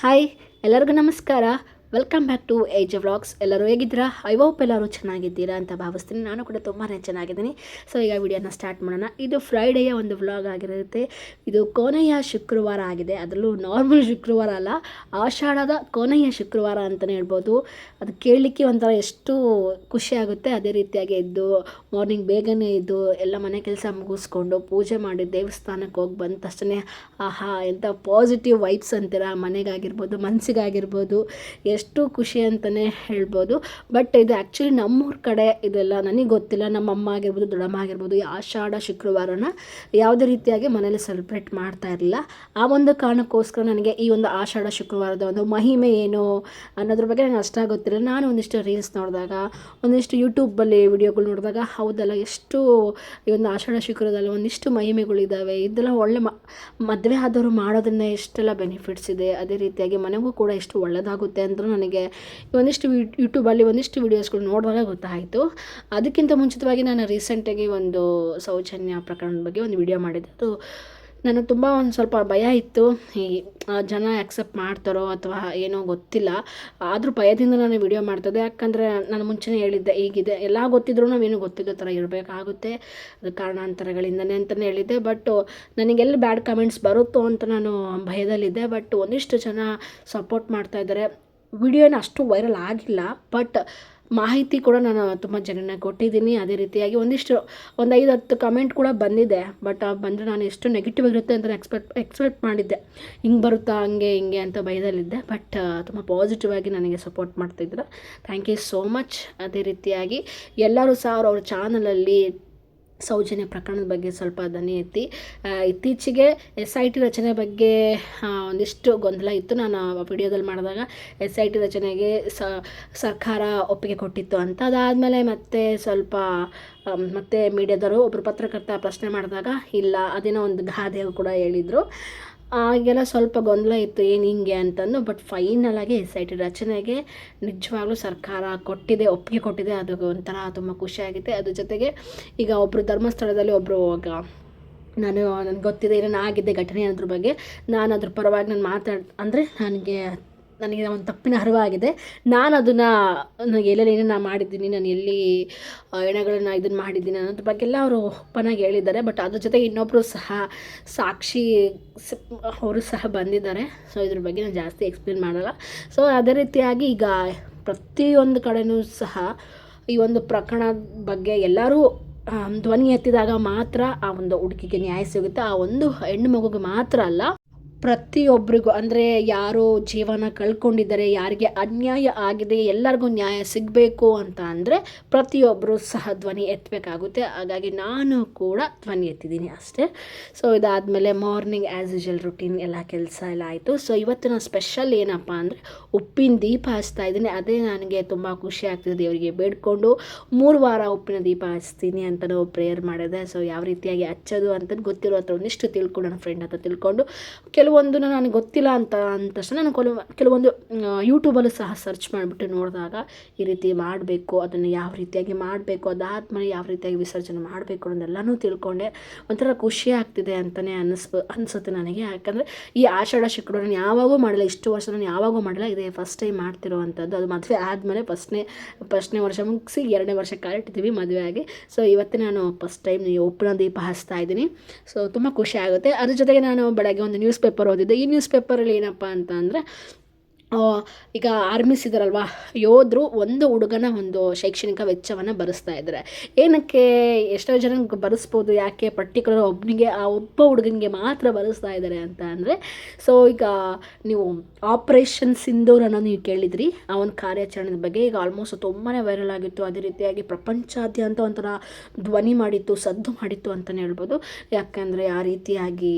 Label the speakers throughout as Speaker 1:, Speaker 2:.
Speaker 1: Hi, ಎಲ್ಲರಿಗೂ ನಮಸ್ಕಾರ. Welcome back to age vlogs. ಎಲ್ಲರೂ ಹೇಗಿದ್ದೀರಾ? ಐ ಹೋಪ್ ಎಲ್ಲರೂ ಚೆನ್ನಾಗಿದ್ದೀರಾ ಅಂತ ಭಾವಿಸ್ತೀನಿ. ನಾನು ಕೂಡ ತುಂಬಾ ಚೆನ್ನಾಗಿದ್ದೀನಿ. ಸೊ ಈಗ ವಿಡಿಯೋನ ಸ್ಟಾರ್ಟ್ ಮಾಡೋಣ. ಇದು ಫ್ರೈಡೆಯ ಒಂದು ವ್ಲಾಗ್ ಆಗಿರುತ್ತೆ. ಇದು ಕೊನೆಯ ಶುಕ್ರವಾರ ಆಗಿದೆ. ಅದರಲ್ಲೂ ನಾರ್ಮಲ್ ಶುಕ್ರವಾರ ಅಲ್ಲ, ಆಷಾಢದ ಕೊನೆಯ ಶುಕ್ರವಾರ ಅಂತಲೇ ಹೇಳ್ಬೋದು. ಅದು ಕೇಳಲಿಕ್ಕೆ ಒಂಥರ ಎಷ್ಟು ಖುಷಿ ಆಗುತ್ತೆ. ಅದೇ ರೀತಿಯಾಗಿ ಎದ್ದು ಮಾರ್ನಿಂಗ್ ಬೇಗನೆ ಎದ್ದು ಎಲ್ಲ ಮನೆ ಕೆಲಸ ಮುಗಿಸ್ಕೊಂಡು ಪೂಜೆ ಮಾಡಿ ದೇವಸ್ಥಾನಕ್ಕೆ ಹೋಗಿ ಬಂದ ತಕ್ಷಣ ಆಹಾ ಎಂಥ ಪಾಸಿಟಿವ್ ವೈಬ್ಸ್ ಅಂತೀರ, ಮನೆಗಾಗಿರ್ಬೋದು ಮನಸ್ಸಿಗಾಗಿರ್ಬೋದು, ಎಷ್ಟು ಖುಷಿ ಅಂತಲೇ ಹೇಳ್ಬೋದು. ಬಟ್ ಇದು ಆ್ಯಕ್ಚುಲಿ ನಮ್ಮೂರ ಕಡೆ ಇದೆಲ್ಲ ನನಗೆ ಗೊತ್ತಿಲ್ಲ. ನಮ್ಮ ಅಮ್ಮ ಆಗಿರ್ಬೋದು, ದೊಡ್ಡಮ್ಮ ಆಗಿರ್ಬೋದು, ಈ ಆಷಾಢ ಶುಕ್ರವಾರನ ಯಾವುದೇ ರೀತಿಯಾಗಿ ಮನೇಲಿ ಸೆಲೆಬ್ರೇಟ್ ಮಾಡ್ತಾ ಇರಲಿಲ್ಲ. ಆ ಒಂದು ಕಾರಣಕ್ಕೋಸ್ಕರ ನನಗೆ ಈ ಒಂದು ಆಷಾಢ ಶುಕ್ರವಾರದ ಒಂದು ಮಹಿಮೆ ಏನು ಅನ್ನೋದ್ರ ಬಗ್ಗೆ ನನಗೆ ಅಷ್ಟಾಗಿ ಗೊತ್ತಿಲ್ಲ. ನಾನು ಒಂದಿಷ್ಟು ರೀಲ್ಸ್ ನೋಡಿದಾಗ, ಒಂದಿಷ್ಟು ಯೂಟ್ಯೂಬಲ್ಲಿ ವಿಡಿಯೋಗಳು ನೋಡಿದಾಗ ಹೌದಲ್ಲ, ಎಷ್ಟು ಈ ಒಂದು ಆಷಾಢ ಶುಕ್ರವಾರದಲ್ಲಿ ಒಂದಿಷ್ಟು ಮಹಿಮೆಗಳಿದ್ದಾವೆ, ಇದೆಲ್ಲ ಒಳ್ಳೆ ಮದುವೆ ಆದವರು ಮಾಡೋದ್ರಿಂದ ಎಷ್ಟೆಲ್ಲ ಬೆನಿಫಿಟ್ಸ್ ಇದೆ, ಅದೇ ರೀತಿಯಾಗಿ ಮನೆಗೂ ಕೂಡ ಎಷ್ಟು ಒಳ್ಳೆಯದಾಗುತ್ತೆ ಅಂತ ನನಗೆ ಒಂದಿಷ್ಟು ಯೂಟ್ಯೂಬಲ್ಲಿ ಒಂದಿಷ್ಟು ವೀಡಿಯೋಸ್ಗಳು ನೋಡಿದಾಗ ಗೊತ್ತಾಯಿತು. ಅದಕ್ಕಿಂತ ಮುಂಚಿತವಾಗಿ ನಾನು ರೀಸೆಂಟಾಗಿ ಒಂದು ಸೌಜನ್ಯ ಪ್ರಕರಣದ ಬಗ್ಗೆ ಒಂದು ವಿಡಿಯೋ ಮಾಡಿದ್ದೆ. ಅದು ನನಗೆ ತುಂಬ ಒಂದು ಸ್ವಲ್ಪ ಭಯ ಇತ್ತು, ಈ ಜನ ಆ್ಯಕ್ಸೆಪ್ಟ್ ಮಾಡ್ತಾರೋ ಅಥವಾ ಏನೋ ಗೊತ್ತಿಲ್ಲ. ಆದರೂ ಭಯದಿಂದ ನಾನು ವಿಡಿಯೋ ಮಾಡ್ತಿದ್ದೆ. ಯಾಕಂದರೆ ನಾನು ಮುಂಚೆನೇ ಹೇಳಿದ್ದೆ, ಈಗಿದೆ ಎಲ್ಲ ಗೊತ್ತಿದ್ರೂ ನಾವೇನು ಗೊತ್ತಿಲ್ಲೋ ಥರ ಇರಬೇಕಾಗುತ್ತೆ, ಅದು ಕಾರಣಾಂತರಗಳಿಂದನೇ ಅಂತಲೇ ಹೇಳಿದ್ದೆ. ಬಟ್ ನನಗೆಲ್ಲಿ ಬ್ಯಾಡ್ ಕಮೆಂಟ್ಸ್ ಬರುತ್ತೋ ಅಂತ ನಾನು ಭಯದಲ್ಲಿದ್ದೆ. ಬಟ್ ಒಂದಿಷ್ಟು ಜನ ಸಪೋರ್ಟ್ ಮಾಡ್ತಾಯಿದ್ದಾರೆ. ವಿಡಿಯೋನ ಅಷ್ಟು ವೈರಲ್ ಆಗಿಲ್ಲ, ಬಟ್ ಮಾಹಿತಿ ಕೂಡ ನಾನು ತುಂಬ ಜನನ ಕೊಟ್ಟಿದ್ದೀನಿ. ಅದೇ ರೀತಿಯಾಗಿ ಒಂದಿಷ್ಟು ಒಂದು 5-10 ಕಮೆಂಟ್ ಕೂಡ ಬಂದಿದೆ. ಬಟ್ ಬಂದರೆ ನಾನು ಎಷ್ಟು ನೆಗೆಟಿವ್ ಇರುತ್ತೆ ಅಂತ ಎಕ್ಸ್ಪೆಕ್ಟ್ ಮಾಡಿದ್ದೆ. ಹಿಂಗೆ ಬರುತ್ತಾ ಹಂಗೆ ಹಿಂಗೆ ಅಂತ ಭಯದಲ್ಲಿದ್ದೆ. ಬಟ್ ತುಂಬ ಪಾಸಿಟಿವ್ ಆಗಿ ನನಗೆ ಸಪೋರ್ಟ್ ಮಾಡ್ತಾಯಿದ್ರು. Thank you so much. ಅದೇ ರೀತಿಯಾಗಿ ಎಲ್ಲರೂ ಸಹ ಅವ್ರ ಚಾನಲಲ್ಲಿ ಸೌಜನ್ಯ ಪ್ರಕರಣದ ಬಗ್ಗೆ ಸ್ವಲ್ಪ ಧ್ವನಿ ಎತ್ತಿ. ಇತ್ತೀಚೆಗೆ SIT ರಚನೆ ಬಗ್ಗೆ ಒಂದಿಷ್ಟು ಗೊಂದಲ ಇತ್ತು. ನಾನು ವಿಡಿಯೋದಲ್ಲಿ ಮಾಡಿದಾಗ SIT ರಚನೆಗೆ ಸರ್ಕಾರ ಒಪ್ಪಿಗೆ ಕೊಟ್ಟಿತ್ತು ಅಂತ. ಅದಾದಮೇಲೆ ಮತ್ತೆ ಸ್ವಲ್ಪ ಮತ್ತೆ ಮೀಡಿಯಾದವರು ಒಬ್ಬರು ಪತ್ರಕರ್ತ ಪ್ರಶ್ನೆ ಮಾಡಿದಾಗ ಇಲ್ಲ, ಅದೇನೋ ಒಂದು ಗಾದೆ ಕೂಡ ಹೇಳಿದರು. ಈಗೆಲ್ಲ ಸ್ವಲ್ಪ ಗೊಂದಲ ಇತ್ತು, ಏನು ಹಿಂಗೆ ಅಂತಂದು. ಬಟ್ ಫೈನಲಾಗಿ SIT ರಚನೆಗೆ ನಿಜವಾಗ್ಲೂ ಸರ್ಕಾರ ಒಪ್ಪಿಗೆ ಕೊಟ್ಟಿದೆ. ಅದು ಒಂಥರ ತುಂಬ ಖುಷಿಯಾಗಿದೆ. ಅದ್ರ ಜೊತೆಗೆ ಈಗ ಒಬ್ಬರು ಧರ್ಮಸ್ಥಳದಲ್ಲಿ ಒಬ್ಬರು ನನಗೆ ಗೊತ್ತಿದೆ ಏನೇನು ಆಗಿದೆ ಘಟನೆ ಅನ್ನೋದ್ರ ಬಗ್ಗೆ. ನಾನು ಅದ್ರ ಪರವಾಗಿ ನಾನು ನನಗೆ ಒಂದು ತಪ್ಪಿನ ಅರಿವಾಗಿದೆ. ನಾನು ಅದನ್ನು ಎಲ್ಲೆಲ್ಲಿ ಏನೇನು ಮಾಡಿದ್ದೀನಿ, ನಾನು ಎಲ್ಲಿ ಹೆಣಗಳನ್ನು ಇದನ್ನು ಮಾಡಿದ್ದೀನಿ ಅನ್ನೋದ್ರ ಬಗ್ಗೆ ಎಲ್ಲ ಅವರು ಓಪನಾಗಿ ಹೇಳಿದ್ದಾರೆ. ಬಟ್ ಅದ್ರ ಜೊತೆಗೆ ಇನ್ನೊಬ್ಬರು ಸಹ ಸಾಕ್ಷಿ ಅವರು ಸಹ ಬಂದಿದ್ದಾರೆ. ಸೊ ಇದ್ರ ಬಗ್ಗೆ ನಾನು ಜಾಸ್ತಿ ಎಕ್ಸ್ಪ್ಲೇನ್ ಮಾಡಲ್ಲ. ಸೊ ಅದೇ ರೀತಿಯಾಗಿ ಈಗ ಪ್ರತಿಯೊಂದು ಕಡೆಯೂ ಸಹ ಈ ಒಂದು ಪ್ರಕರಣದ ಬಗ್ಗೆ ಎಲ್ಲರೂ ಧ್ವನಿ ಎತ್ತಿದಾಗ ಮಾತ್ರ ಆ ಒಂದು ಹುಡುಗಿಗೆ ನ್ಯಾಯ ಸಿಗುತ್ತೆ. ಆ ಒಂದು ಹೆಣ್ಣು ಮಗುಗೆ ಮಾತ್ರ ಅಲ್ಲ, ಪ್ರತಿಯೊಬ್ಬರಿಗೂ, ಅಂದರೆ ಯಾರು ಜೀವನ ಕಳ್ಕೊಂಡಿದ್ದಾರೆ, ಯಾರಿಗೆ ಅನ್ಯಾಯ ಆಗಿದೆ, ಎಲ್ಲರಿಗೂ ನ್ಯಾಯ ಸಿಗಬೇಕು ಅಂತ ಅಂದರೆ ಪ್ರತಿಯೊಬ್ಬರು ಸಹ ಧ್ವನಿ ಎತ್ತಬೇಕಾಗುತ್ತೆ. ಹಾಗಾಗಿ ನಾನು ಕೂಡ ಧ್ವನಿ ಎತ್ತಿದ್ದೀನಿ ಅಷ್ಟೇ. ಸೊ ಇದಾದಮೇಲೆ ಮಾರ್ನಿಂಗ್ ಆ್ಯಸ್ ಯೂಶುವಲ್ ರುಟೀನ್ ಎಲ್ಲ ಕೆಲಸ ಎಲ್ಲ ಆಯಿತು. ಸೊ ಇವತ್ತಿನ ಸ್ಪೆಷಲ್ ಏನಪ್ಪ ಅಂದರೆ ಉಪ್ಪಿನ ದೀಪ ಹಚ್ತಾ ಇದ್ದೀನಿ. ಅದೇ ನನಗೆ ತುಂಬ ಖುಷಿ ಆಗ್ತಿದೆ. ದೇವರಿಗೆ ಬೇಡ್ಕೊಂಡು 3 ವಾರ ಉಪ್ಪಿನ ದೀಪ ಹಚ್ತೀನಿ ಅಂತ ನಾವು ಪ್ರೇಯರ್ ಮಾಡಿದೆ. ಸೊ ಯಾವ ರೀತಿಯಾಗಿ ಹಚ್ಚೋದು ಅಂತ ಗೊತ್ತಿರೋ ಹತ್ರ ಒಂದಿಷ್ಟು ತಿಳ್ಕೊಂಡು, ನನ್ನ ಫ್ರೆಂಡ್ ಹತ್ರ ತಿಳ್ಕೊಂಡು, ಕೆಲವೊಂದು ನನಗೆ ಗೊತ್ತಿಲ್ಲ ಅಂತ ತಕ್ಷಣ ನಾನು ಕೆಲವೊಂದು ಯೂಟ್ಯೂಬಲ್ಲೂ ಸಹ ಸರ್ಚ್ ಮಾಡಿಬಿಟ್ಟು ನೋಡಿದಾಗ ಈ ರೀತಿ ಮಾಡಬೇಕು, ಅದನ್ನು ಯಾವ ರೀತಿಯಾಗಿ ಮಾಡಬೇಕು, ಅದಾದಮೇಲೆ ಯಾವ ರೀತಿಯಾಗಿ ವಿಸರ್ಜನೆ ಮಾಡಬೇಕು ಅನ್ನೋದೆಲ್ಲನೂ ತಿಳ್ಕೊಂಡೆ. ಒಂಥರ ಖುಷಿ ಆಗ್ತಿದೆ ಅಂತಲೇ ಅನಿಸುತ್ತೆ ನನಗೆ. ಯಾಕಂದರೆ ಈ ಆಷಾಢ ಶುಕ್ರವಾರ ನಾನು ಯಾವಾಗೂ ಮಾಡಿಲ್ಲ, ಇಷ್ಟು ವರ್ಷ ನಾನು ಯಾವಾಗೂ ಮಾಡಿಲ್ಲ, ಇದೇ ಫಸ್ಟ್ ಟೈಮ್ ಮಾಡ್ತಿರೋ ಅಂಥದ್ದು. ಅದು ಮದುವೆ ಆದಮೇಲೆ ಫಸ್ಟ್ನೇ ವರ್ಷ ಮುಗಿಸಿ 2ನೇ ವರ್ಷ ಕಾಲಿಟ್ಟಿದ್ದೀವಿ ಮದುವೆ ಆಗಿ. ಸೊ ಇವತ್ತೇ ನಾನು ಫಸ್ಟ್ ಟೈಮ್ ಉಪ್ಪಿನ ದೀಪ ಹಚ್ತಾ ಇದ್ದೀನಿ. ಸೊ ತುಂಬ ಖುಷಿ ಆಗುತ್ತೆ. ಅದ್ರ ಜೊತೆಗೆ ನಾನು ಬೆಳಗ್ಗೆ ಒಂದು ನ್ಯೂಸ್ ಪೇಪರ್ ಓದಿದ್ದೆ. ಈ ನ್ಯೂಸ್ ಪೇಪರಲ್ಲಿ ಏನಪ್ಪ ಅಂತ ಅಂದರೆ, ಈಗ ಆರ್ಮೀಸ್ ಇದ್ದಾರಲ್ವ, ಯೋಧರು ಒಂದು ಹುಡುಗನ ಒಂದು ಶೈಕ್ಷಣಿಕ ವೆಚ್ಚವನ್ನು ಭರಿಸ್ತಾ ಇದ್ದಾರೆ. ಏನಕ್ಕೆ ಎಷ್ಟೋ ಜನಕ್ಕೆ ಭರಿಸ್ಬೋದು, ಯಾಕೆ ಪರ್ಟಿಕ್ಯುಲರ್ ಒಬ್ಬನಿಗೆ, ಆ ಒಬ್ಬ ಹುಡುಗನಿಗೆ ಮಾತ್ರ ಭರಿಸ್ತಾ ಇದ್ದಾರೆ ಅಂತ ಅಂದರೆ, ಸೊ ಈಗ ನೀವು ಆಪರೇಷನ್ ಸಿಂಧೂರ್ ಅನ್ನೋ ನೀವು ಕೇಳಿದ್ರಿ, ಆ ಒಂದು ಕಾರ್ಯಾಚರಣೆ ಬಗ್ಗೆ ಈಗ ಆಲ್ಮೋಸ್ಟ್ ತುಂಬಾ ವೈರಲ್ ಆಗಿತ್ತು. ಅದೇ ರೀತಿಯಾಗಿ ಪ್ರಪಂಚಾದ್ಯಂತ ಒಂಥರ ಧ್ವನಿ ಮಾಡಿತ್ತು, ಸದ್ದು ಮಾಡಿತ್ತು ಅಂತಲೇ ಹೇಳ್ಬೋದು. ಯಾಕಂದರೆ ಆ ರೀತಿಯಾಗಿ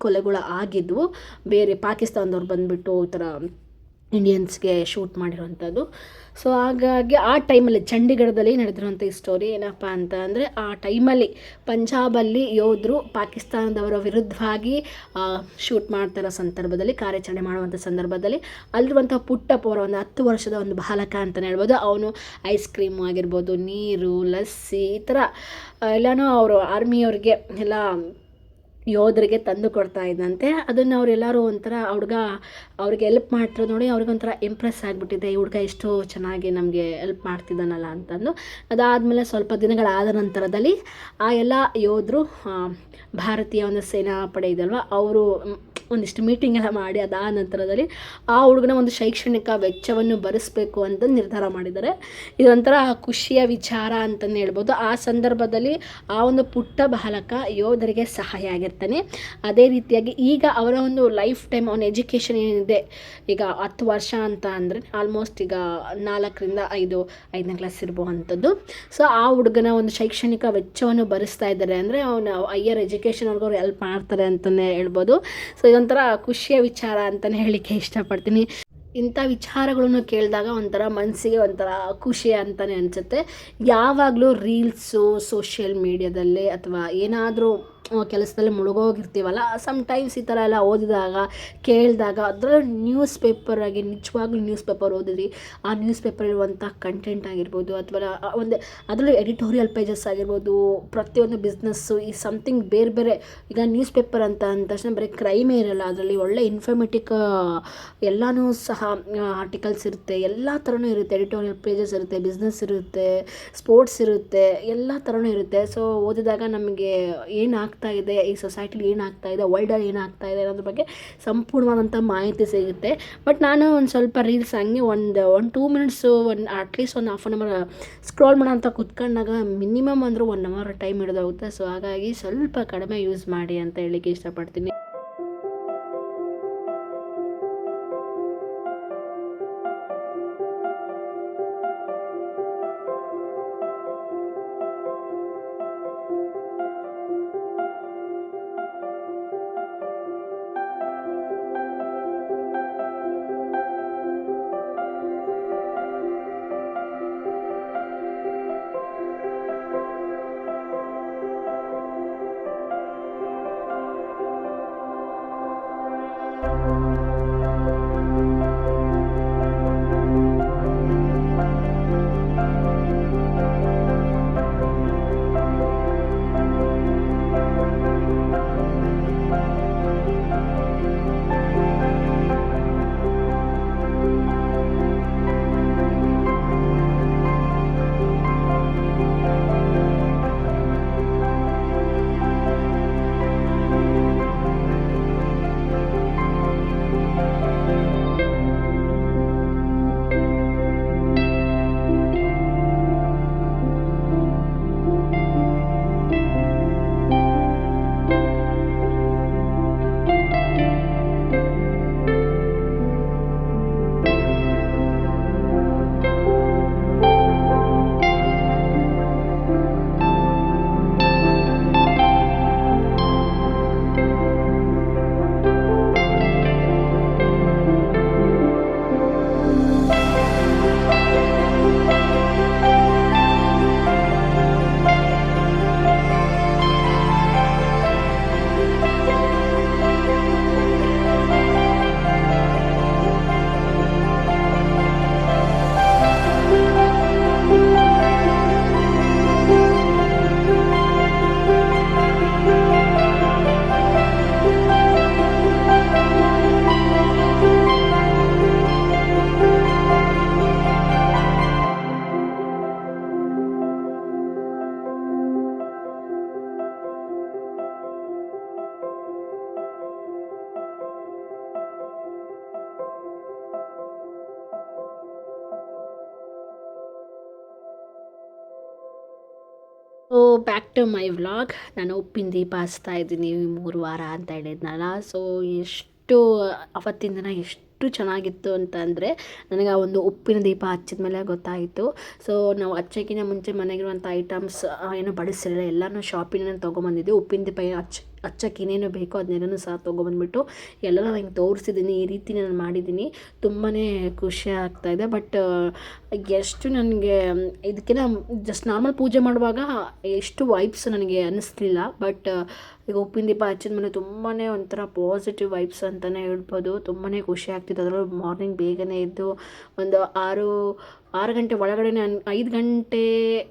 Speaker 1: ಕೊಲೆಗಳು ಆಗಿದ್ವು. ಬೇರೆ ಪಾಕಿಸ್ತಾನದವ್ರು ಬಂದುಬಿಟ್ಟು ಈ ಥರ ಇಂಡಿಯನ್ಸ್ಗೆ ಶೂಟ್ ಮಾಡಿರೋವಂಥದ್ದು. ಸೊ ಹಾಗಾಗಿ ಆ ಟೈಮಲ್ಲಿ ಚಂಡೀಗಢದಲ್ಲಿ ನಡೆದಿರುವಂಥ ಈ ಸ್ಟೋರಿ ಏನಪ್ಪ ಅಂತ ಅಂದರೆ, ಆ ಟೈಮಲ್ಲಿ ಪಂಜಾಬಲ್ಲಿ ಯೋಧರು ಪಾಕಿಸ್ತಾನದವರ ವಿರುದ್ಧವಾಗಿ ಶೂಟ್ ಮಾಡ್ತಿರೋ ಸಂದರ್ಭದಲ್ಲಿ, ಕಾರ್ಯಾಚರಣೆ ಮಾಡುವಂಥ ಸಂದರ್ಭದಲ್ಲಿ ಅಲ್ಲಿರುವಂಥ ಪುಟ್ಟಪ್ಪವರ ಒಂದು 10 ವರ್ಷದ ಒಂದು ಬಾಲಕ ಅಂತಲೇ ಹೇಳ್ಬೋದು. ಅವನು ಐಸ್ ಕ್ರೀಮು ಆಗಿರ್ಬೋದು, ನೀರು, ಲಸ್ಸಿ, ಈ ಥರ ಎಲ್ಲನೂ ಅವರು ಆರ್ಮಿಯವ್ರಿಗೆ ಎಲ್ಲ ಯೋಧರಿಗೆ ತಂದು ಕೊಡ್ತಾ ಇದ್ದಂತೆ. ಅದನ್ನು ಅವರೆಲ್ಲರೂ ಒಂಥರ ಅವ್ರಿಗೆ ಎಲ್ಪ್ ಮಾಡ್ತಿರೋದು ನೋಡಿ ಅವ್ರಿಗೊಂಥರ ಇಂಪ್ರೆಸ್ ಆಗಿಬಿಟ್ಟಿದೆ, ಈ ಹುಡುಗ ಎಷ್ಟು ಚೆನ್ನಾಗಿ ನಮಗೆ ಎಲ್ಪ್ ಮಾಡ್ತಿದ್ದಾನಲ್ಲ ಅಂತಂದು. ಅದಾದಮೇಲೆ ಸ್ವಲ್ಪ ದಿನಗಳಾದ ನಂತರದಲ್ಲಿ ಆ ಎಲ್ಲ ಯೋಧರು ಭಾರತೀಯ ಒಂದು ಸೇನಾಪಡೆ ಇದಲ್ವ ಅವರು ಒಂದಿಷ್ಟು ಮೀಟಿಂಗ್ ಎಲ್ಲ ಮಾಡಿ ಅದಾದ ನಂತರದಲ್ಲಿ ಆ ಹುಡುಗನ ಒಂದು ಶೈಕ್ಷಣಿಕ ವೆಚ್ಚವನ್ನು ಭರಿಸಬೇಕು ಅಂತ ನಿರ್ಧಾರ ಮಾಡಿದ್ದಾರೆ. ಇದೊಂಥರ ಖುಷಿಯ ವಿಚಾರ ಅಂತಲೇ ಹೇಳ್ಬೋದು. ಆ ಸಂದರ್ಭದಲ್ಲಿ ಆ ಒಂದು ಪುಟ್ಟ ಬಾಲಕ ಯೋಧರಿಗೆ ಸಹಾಯ ಆಗಿರ್ತಾನೆ. ಅದೇ ರೀತಿಯಾಗಿ ಈಗ ಅವರ ಒಂದು ಲೈಫ್ ಟೈಮ್ ಅವನ ಎಜುಕೇಷನ್ ಏನಿದೆ, ಈಗ 10 ವರ್ಷ ಅಂತ ಅಂದರೆ ಆಲ್ಮೋಸ್ಟ್ ಈಗ 4ರಿಂದ 5ನೇ ಕ್ಲಾಸ್ ಇರ್ಬೋವಂಥದ್ದು. ಸೊ ಆ ಹುಡುಗನ ಒಂದು ಶೈಕ್ಷಣಿಕ ವೆಚ್ಚವನ್ನು ಭರಿಸ್ತಾ ಇದ್ದಾರೆ ಅಂದರೆ ಅವನು ಹೈಯರ್ ಎಜುಕೇಷನ್ವರೆಗೂ ಅವ್ರು ಹೆಲ್ಪ್ ಮಾಡ್ತಾರೆ ಅಂತಲೇ ಹೇಳ್ಬೋದು. ಸೊ ಇದೊಂಥರ ಖುಷಿಯ ವಿಚಾರ ಅಂತಲೇ ಹೇಳಲಿಕ್ಕೆ ಇಷ್ಟಪಡ್ತೀನಿ. ಇಂಥ ವಿಚಾರಗಳನ್ನು ಕೇಳಿದಾಗ ಒಂಥರ ಮನಸ್ಸಿಗೆ ಒಂಥರ ಖುಷಿ ಅಂತಲೇ ಅನಿಸುತ್ತೆ. ಯಾವಾಗಲೂ ರೀಲ್ಸು ಸೋಷಿಯಲ್ ಮೀಡ್ಯಾದಲ್ಲಿ ಅಥವಾ ಏನಾದರೂ ಕೆಲಸದಲ್ಲಿ ಮುಳುಗೋಗಿರ್ತೀವಲ್ಲ, ಸಮ್ಟೈಮ್ಸ್ ಈ ಥರ ಎಲ್ಲ ಓದಿದಾಗ ಕೇಳಿದಾಗ ಅದರಲ್ಲಿ ನ್ಯೂಸ್ ಪೇಪರಾಗಿ ನಿಜವಾಗ್ಲೂ ನ್ಯೂಸ್ ಪೇಪರ್ ಓದಿದ್ರಿ ಆ ನ್ಯೂಸ್ ಪೇಪರಿರುವಂಥ ಕಂಟೆಂಟ್ ಆಗಿರ್ಬೋದು ಅಥವಾ ಒಂದು ಅದರಲ್ಲಿ ಎಡಿಟೋರಿಯಲ್ ಪೇಜಸ್ ಆಗಿರ್ಬೋದು, ಪ್ರತಿಯೊಂದು ಬಿಸ್ನೆಸ್ಸು ಈ ಸಮಥಿಂಗ್ ಬೇರೆ ಬೇರೆ. ಈಗ ನ್ಯೂಸ್ ಪೇಪರ್ ಅಂತ ಅಂದ ತಕ್ಷಣ ಬರೀ ಕ್ರೈಮೇ ಇರೋಲ್ಲ, ಅದರಲ್ಲಿ ಒಳ್ಳೆ ಇನ್ಫಾರ್ಮೇಟಿಕ್ ಎಲ್ಲನೂ ಸಹ ಆರ್ಟಿಕಲ್ಸ್ ಇರುತ್ತೆ, ಎಲ್ಲ ಥರನೂ ಇರುತ್ತೆ. ಎಡಿಟೋರಿಯಲ್ ಪೇಜಸ್ ಇರುತ್ತೆ, ಬಿಸ್ನೆಸ್ ಇರುತ್ತೆ, ಸ್ಪೋರ್ಟ್ಸ್ ಇರುತ್ತೆ, ಎಲ್ಲ ಥರನೂ ಇರುತ್ತೆ. ಸೊ ಓದಿದಾಗ ನಮಗೆ ಏನಾಗ್ತಾ ಇದೆ, ಈ ಸೊಸೈಟಿಲಿ ಏನಾಗ್ತಾ ಇದೆ, ವರ್ಲ್ಡಲ್ಲಿ ಏನಾಗ್ತಾ ಇದೆ ಅನ್ನೋದ್ರ ಬಗ್ಗೆ ಸಂಪೂರ್ಣವಾದಂಥ ಮಾಹಿತಿ ಸಿಗುತ್ತೆ. ಬಟ್ ನಾನು ಒಂದು ಸ್ವಲ್ಪ ರೀಲ್ಸ್ ಹಂಗೆ ಒಂದು 2 ಮಿನಿಟ್ಸು ಅಟ್ಲೀಸ್ಟ್ ಒಂದು ಹಾಫ್ ಆನ್ ಅವರ್ ಸ್ಕ್ರೋಲ್ ಮಾಡೋ ಅಂತ ಕುತ್ಕೊಂಡಾಗ ಮಿನಿಮಮ್ ಅಂದರೂ 1 ಅವರ್ ಟೈಮ್ ಹಿಡಿದೋಗುತ್ತೆ. ಸೊ ಹಾಗಾಗಿ ಸ್ವಲ್ಪ ಕಡಿಮೆ ಯೂಸ್ ಮಾಡಿ ಅಂತ ಹೇಳಲಿಕ್ಕೆ ಇಷ್ಟಪಡ್ತೀನಿ. So back to my vlog. ನಾನು ಉಪ್ಪಿನ ದೀಪ ಹಚ್ತಾ ಇದ್ದೀನಿ 3 ವಾರ ಅಂತ ಹೇಳಿದ್ನಲ್ಲ. ಸೊ ಅವತ್ತಿನ ದಿನ ಎಷ್ಟು ಚೆನ್ನಾಗಿತ್ತು ಅಂತಂದರೆ ನನಗೆ ಆ ಒಂದು ಉಪ್ಪಿನ ದೀಪ ಹಚ್ಚಿದ ಮೇಲೆ ಗೊತ್ತಾಯಿತು. ಸೊ ನಾವು ಹಚ್ಚೋಕ್ಕಿಂತ ಮುಂಚೆ ಮನೆಗಿರುವಂಥ ಐಟಮ್ಸ್ ಏನೋ ಬಡಿಸಿರಲಿಲ್ಲ, ಎಲ್ಲನೂ ಶಾಪಿಂದ ತೊಗೊಂಬಂದಿದ್ದೆ. ಉಪ್ಪಿನ ದೀಪ ಹಚ್ಚಕ್ಕೆ ಏನೇನು ಬೇಕೋ ಅದನ್ನೆಲ್ಲನೂ ಸಹ ತೊಗೊಬಂದ್ಬಿಟ್ಟು ಎಲ್ಲನೂ ನಂಗೆ ತೋರಿಸಿದ್ದೀನಿ. ಈ ರೀತಿ ನಾನು ಮಾಡಿದ್ದೀನಿ, ತುಂಬಾ ಖುಷಿ ಆಗ್ತಾಯಿದೆ. ಬಟ್ ಎಷ್ಟು ನನಗೆ ಇದಕ್ಕಿಂತ ಜಸ್ಟ್ ನಾರ್ಮಲ್ ಪೂಜೆ ಮಾಡುವಾಗ ಎಷ್ಟು ವೈಬ್ಸ್ ನನಗೆ ಅನ್ನಿಸ್ಲಿಲ್ಲ. ಬಟ್ ಈಗ ಉಪ್ಪಿನ ದೀಪ ಹಚ್ಚಿದ ಮೇಲೆ ತುಂಬಾ ಒಂಥರ ಪಾಸಿಟಿವ್ ವೈಬ್ಸ್ ಅಂತಲೇ ಹೇಳ್ಬೋದು. ತುಂಬಾ ಖುಷಿ ಆಗ್ತಿತ್ತು. ಅದರಲ್ಲೂ ಮಾರ್ನಿಂಗ್ ಬೇಗನೆ ಎದ್ದು ಒಂದು 6 ಗಂಟೆ ಒಳಗಡೆನೇ 5 ಗಂಟೆ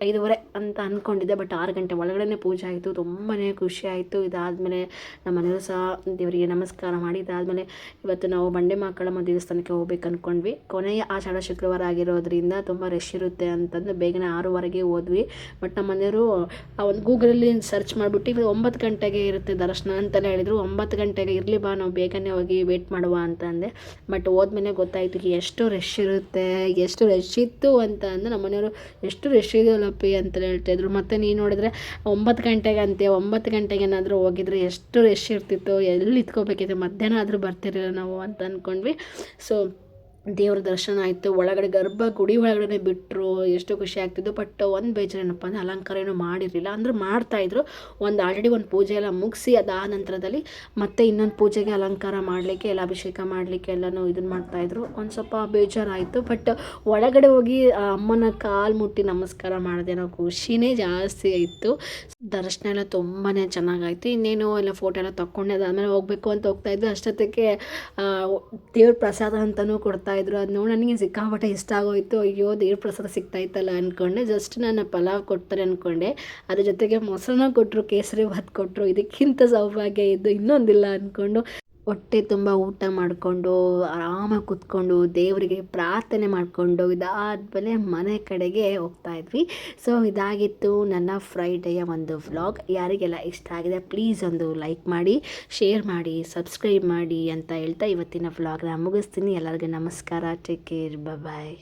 Speaker 1: 5:15 ಅಂತ ಅಂದ್ಕೊಂಡಿದ್ದೆ. ಬಟ್ 6 ಗಂಟೆ ಒಳಗಡೆ ಪೂಜೆ ಆಯಿತು. ತುಂಬಾ ಖುಷಿ ಆಯಿತು. ಇದಾದ ಆದಮೇಲೆ ನಮ್ಮ ಮನೆಯವರು ಸಹ ದೇವರಿಗೆ ನಮಸ್ಕಾರ ಮಾಡಿದ್ದಾದಮೇಲೆ ಇವತ್ತು ನಾವು ಬಂಡೆ ಮಕ್ಕಳಮ್ಮ ದೇವಸ್ಥಾನಕ್ಕೆ ಹೋಗ್ಬೇಕು ಅಂದ್ಕೊಂಡ್ವಿ. ಕೊನೆಯ ಆಷಾಢ ಶುಕ್ರವಾರ ಆಗಿರೋದ್ರಿಂದ ತುಂಬ ರಶ್ ಇರುತ್ತೆ ಅಂತಂದು ಬೇಗನೆ 6:15 ಹೋದ್ವಿ. ಬಟ್ ನಮ್ಮ ಮನೆಯವರು ಆ ಒಂದು ಗೂಗಲಲ್ಲಿ ಸರ್ಚ್ ಮಾಡಿಬಿಟ್ಟು ಇದು 9 ಗಂಟೆಗೆ ಇರುತ್ತೆ ದರ್ಶನ ಅಂತಲೇ ಹೇಳಿದರು. 9 ಗಂಟೆಗೆ ಇರಲಿ ಬಾ, ನಾವು ಬೇಗನೆ ಹೋಗಿ ವೇಟ್ ಮಾಡುವ ಅಂತ ಅಂದೆ. ಬಟ್ ಹೋದ್ಮೇಲೆ ಗೊತ್ತಾಯಿತು ಎಷ್ಟು ರಶ್ ಇರುತ್ತೆ, ಎಷ್ಟು ರಶ್ ಇತ್ತು ಅಂತ ಅಂದು ನಮ್ಮ ಮನೆಯವರು ಎಷ್ಟು ರಶ್ ಇದೆಯಲ್ಲಪ್ಪಿ ಅಂತ ಹೇಳ್ತಾಯಿದ್ರು. ಮತ್ತು ನೀನು ನೋಡಿದ್ರೆ 9 ಗಂಟೆಗೆ ಅಂತೆ, 9 ಗಂಟೆಗೆ ಏನಾದರೂ ಹೋಗಿದ್ರೆ ಎಷ್ಟು ರಶ್ ಇರ್ತಿತ್ತು, ಎಲ್ಲಿ ಇತ್ಕೋಬೇಕಿತ್ತು, ಮಧ್ಯಾಹ್ನ ಆದರೂ ಬರ್ತಿರಲಿಲ್ಲ ನಾವು ಅಂತ ಅಂದ್ಕೊಂಡ್ವಿ. ಸೊ ದೇವ್ರ ದರ್ಶನ ಆಯಿತು. ಒಳಗಡೆ ಗುಡಿ ಒಳಗಡೆ ಬಿಟ್ಟರು, ಎಷ್ಟು ಖುಷಿ ಆಗ್ತಿದ್ದು. ಬಟ್ ಒಂದು ಬೇಜಾರೇನಪ್ಪ ಅಂದರೆ ಅಲಂಕಾರ ಏನೂ ಮಾಡಿರಲಿಲ್ಲ, ಅಂದ್ರೆ ಮಾಡ್ತಾಯಿದ್ರು. ಆಲ್ರೆಡಿ ಒಂದು ಪೂಜೆ ಎಲ್ಲ ಮುಗಿಸಿ ಅದಾದ ನಂತರದಲ್ಲಿ ಮತ್ತೆ ಇನ್ನೊಂದು ಪೂಜೆಗೆ ಅಲಂಕಾರ ಮಾಡಲಿಕ್ಕೆ ಎಲ್ಲ ಅಭಿಷೇಕ ಮಾಡಲಿಕ್ಕೆ ಎಲ್ಲನೂ ಇದನ್ನು ಮಾಡ್ತಾಯಿದ್ರು. ಒಂದು ಸ್ವಲ್ಪ ಬೇಜಾರಾಯಿತು. ಬಟ್ ಒಳಗಡೆ ಹೋಗಿ ಅಮ್ಮನ ಕಾಲು ಮುಟ್ಟಿ ನಮಸ್ಕಾರ ಮಾಡಿದೆ ಅನ್ನೋ ಖುಷಿನೇ ಜಾಸ್ತಿ ಆಯಿತು. ದರ್ಶನ ಎಲ್ಲ ತುಂಬಾ ಚೆನ್ನಾಗಾಯಿತು. ಇನ್ನೇನು ಎಲ್ಲ ಫೋಟೋ ಎಲ್ಲ ತಗೊಂಡೆ ಅದಾದಮೇಲೆ ಹೋಗಬೇಕು ಅಂತ ಹೋಗ್ತಾಯಿದ್ದು. ಅಷ್ಟೊತ್ತಿಗೆ ದೇವ್ರ ಪ್ರಸಾದ ಅಂತಲೂ ಕೊಡ್ತಾಯಿದ್ರು. ಅದು ನೋಡಿ ನನಗೆ ಸಿಕ್ಕಾಪಟ್ಟೆ ಇಷ್ಟ ಆಗೋಯಿತು. ಅಯ್ಯೋ ದೇವ್ರ ಪ್ರಸಾದ ಸಿಗ್ತಾಯಿತ್ತಲ್ಲ ಅಂದ್ಕೊಂಡೆ. ಜಸ್ಟ್ ನಾನು ಪಲಾವ್ ಕೊಡ್ತಾರೆ ಅಂದ್ಕೊಂಡೆ, ಅದ್ರ ಜೊತೆಗೆ ಮೊಸರನ್ನ ಕೊಟ್ಟರು, ಕೇಸರಿ ಭಾತ್ ಕೊಟ್ಟರು. ಇದಕ್ಕಿಂತ ಸೌಭಾಗ್ಯ ಇದ್ದು ಇನ್ನೊಂದಿಲ್ಲ ಅಂದ್ಕೊಂಡು ಹೊಟ್ಟೆ ತುಂಬ ಊಟ ಮಾಡಿಕೊಂಡು ಆರಾಮಾಗಿ ಕೂತ್ಕೊಂಡು ದೇವರಿಗೆ ಪ್ರಾರ್ಥನೆ ಮಾಡಿಕೊಂಡು ಇದಾದಮೇಲೆ ಮನೆ ಕಡೆಗೆ ಹೋಗ್ತಾಯಿದ್ವಿ. ಸೊ ಇದಾಗಿತ್ತು ನನ್ನ ಫ್ರೈಡೆಯ ಒಂದು ವ್ಲಾಗ್. ಯಾರಿಗೆಲ್ಲ ಇಷ್ಟ ಆಗಿದೆ ಪ್ಲೀಸ್ ಒಂದು ಲೈಕ್ ಮಾಡಿ, ಶೇರ್ ಮಾಡಿ, ಸಬ್ಸ್ಕ್ರೈಬ್ ಮಾಡಿ ಅಂತ ಹೇಳ್ತಾ ಇವತ್ತಿನ ವ್ಲಾಗ್ನ ಮುಗಿಸ್ತೀನಿ. ಎಲ್ಲರಿಗೂ ನಮಸ್ಕಾರ. ಟೇಕ್ ಕೇರ್, ಬಾಯ್.